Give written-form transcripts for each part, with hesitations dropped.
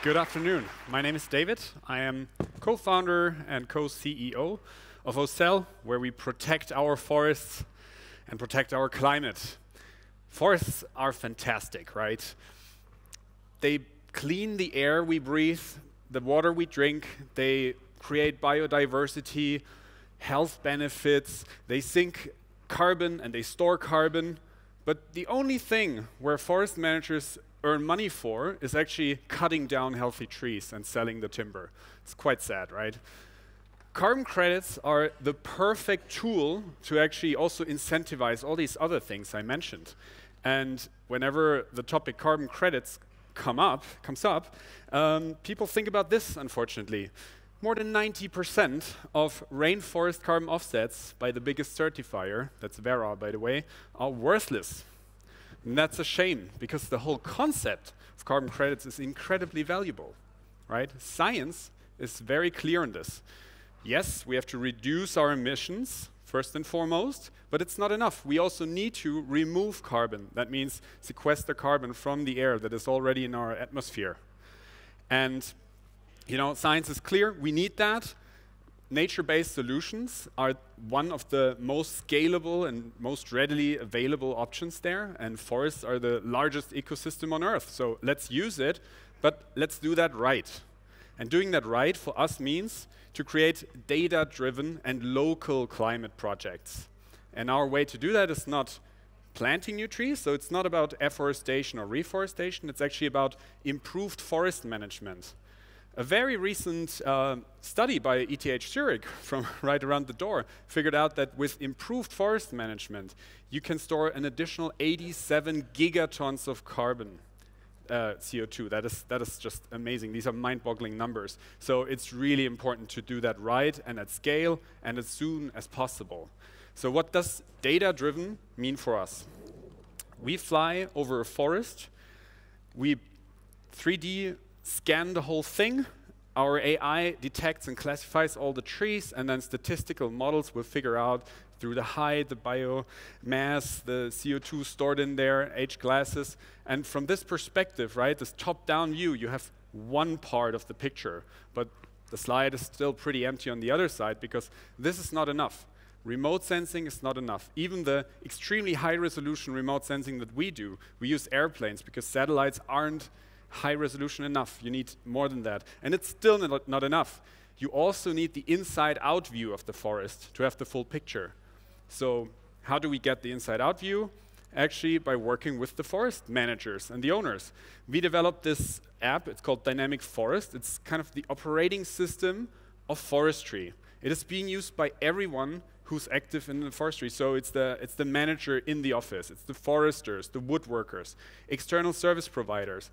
Good afternoon. My name is David. I am co-founder and co-CEO of OCELL, where we protect our forests and protect our climate. Forests are fantastic, right? They clean the air we breathe, the water we drink, they create biodiversity, health benefits, they sink carbon and they store carbon. But the only thing where forest managers earn money for is actually cutting down healthy trees and selling the timber. It's quite sad, right? Carbon credits are the perfect tool to actually also incentivize all these other things I mentioned. And whenever the topic carbon credits comes up, people think about this, unfortunately. More than 90% of rainforest carbon offsets by the biggest certifier, that's Vera, by the way, are worthless. And that's a shame, because the whole concept of carbon credits is incredibly valuable, right? Science is very clear on this. Yes, we have to reduce our emissions, first and foremost, but it's not enough. We also need to remove carbon. That means sequester carbon from the air that is already in our atmosphere. And, science is clear. We need that. Nature-based solutions are one of the most scalable and most readily available options there, and forests are the largest ecosystem on Earth. So let's use it, but let's do that right. And doing that right for us means to create data-driven and local climate projects. And our way to do that is not planting new trees, so it's not about afforestation or reforestation, it's actually about improved forest management. A very recent study by ETH Zurich, from right around the door, figured out that with improved forest management, you can store an additional 87 gigatons of carbon, CO2. That is just amazing. These are mind-boggling numbers. So it's really important to do that right and at scale and as soon as possible. So what does data-driven mean for us? We fly over a forest. We 3D scan the whole thing. Our AI detects and classifies all the trees, and then statistical models will figure out through the height, the biomass, the CO2 stored in there, age classes. And from this perspective, right, this top-down view, you have one part of the picture, but the slide is still pretty empty on the other side because this is not enough. Remote sensing is not enough. Even the extremely high-resolution remote sensing that we do, we use airplanes because satellites aren't high resolution enough. You need more than that. And it's still not enough. You also need the inside-out view of the forest to have the full picture. So how do we get the inside-out view? Actually, by working with the forest managers and the owners. We developed this app. It's called Dynamic Forest. It's kind of the operating system of forestry. It is being used by everyone who's active in the forestry. So it's the manager in the office. It's the foresters, the woodworkers, external service providers.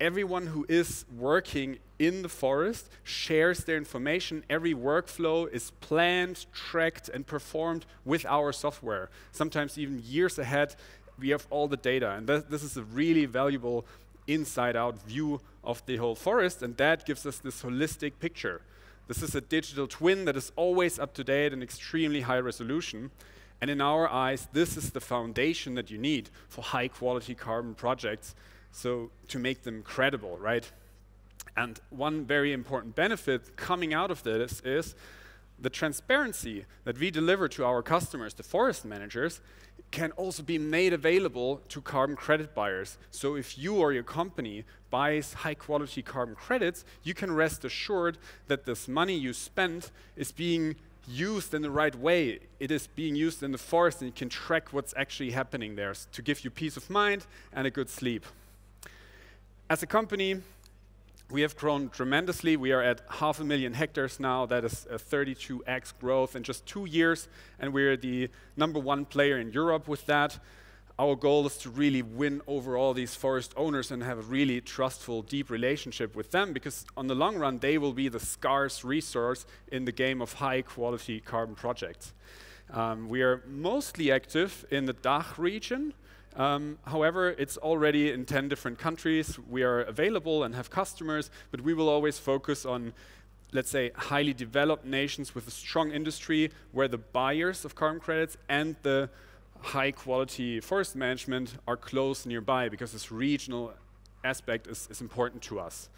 Everyone who is working in the forest shares their information. Every workflow is planned, tracked, and performed with our software. Sometimes even years ahead, we have all the data. And this is a really valuable inside-out view of the whole forest, and that gives us this holistic picture. This is a digital twin that is always up to date and extremely high resolution. And in our eyes, this is the foundation that you need for high-quality carbon projects. So to make them credible, right? And one very important benefit coming out of this is the transparency that we deliver to our customers, the forest managers, can also be made available to carbon credit buyers. So if you or your company buys high-quality carbon credits, you can rest assured that this money you spend is being used in the right way. It is being used in the forest, and you can track what's actually happening there to give you peace of mind and a good sleep. As a company, we have grown tremendously. We are at 500,000 hectares now. That is a 32x growth in just 2 years, and we're the #1 player in Europe with that. Our goal is to really win over all these forest owners and have a really trustful, deep relationship with them, because on the long run, they will be the scarce resource in the game of high-quality carbon projects. We are mostly active in the DACH region. However, it's already in 10 different countries. We are available and have customers, but we will always focus on, let's say, highly developed nations with a strong industry where the buyers of carbon credits and the high-quality forest management are close nearby, because this regional aspect is important to us.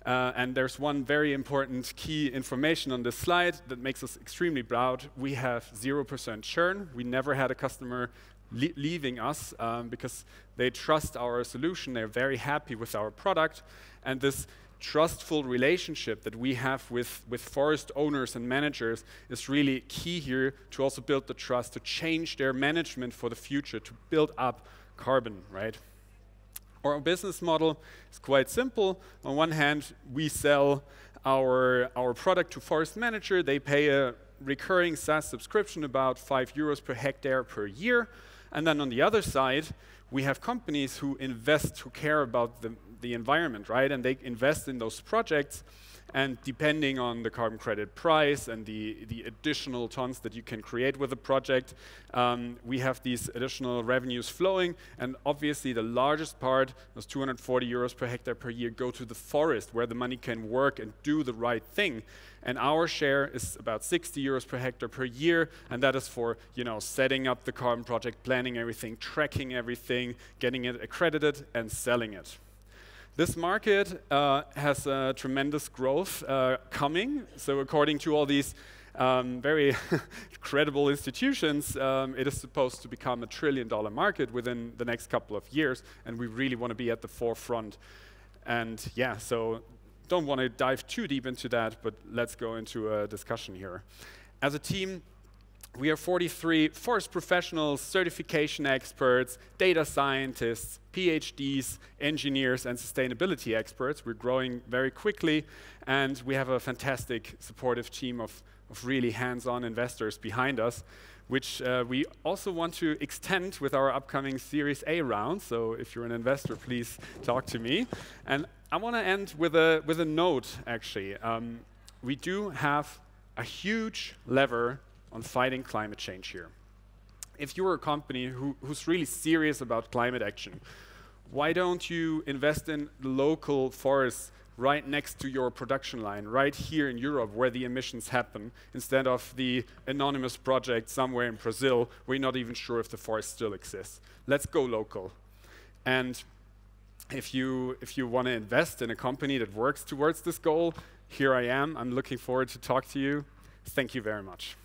And there's one very important key information on this slide that makes us extremely proud. We have 0% churn. We never had a customer leaving us because they trust our solution. They're very happy with our product. And this trustful relationship that we have with forest owners and managers is really key here to also build the trust, to change their management for the future, to build up carbon, right? Our business model is quite simple. On one hand, we sell our product to forest manager. They pay a recurring SaaS subscription, about €5 per hectare per year. And then on the other side, we have companies who invest, who care about the environment, right? And they invest in those projects, and depending on the carbon credit price and the additional tons that you can create with a project, we have these additional revenues flowing. And obviously the largest part, those €240 per hectare per year, go to the forest where the money can work and do the right thing. And our share is about €60 per hectare per year, and that is for, you know, setting up the carbon project, planning everything, tracking everything, getting it accredited and selling it. This market has tremendous growth coming. So according to all these very credible institutions, it is supposed to become a $1 trillion market within the next couple of years, and we really want to be at the forefront. And yeah, so don't want to dive too deep into that, but let's go into a discussion here. As a team, we are 43 forest professionals, certification experts, data scientists, PhDs, engineers, and sustainability experts. We're growing very quickly, and we have a fantastic supportive team of really hands-on investors behind us, which we also want to extend with our upcoming Series A round. So if you're an investor, please talk to me. And I want to end with a note, actually. We do have a huge lever on fighting climate change here. If you're a company who's really serious about climate action, why don't you invest in the local forests right next to your production line, right here in Europe where the emissions happen, instead of the anonymous project somewhere in Brazil where you're not even sure if the forest still exists? Let's go local. And if you want to invest in a company that works towards this goal, here I am. I'm looking forward to talk to you. Thank you very much.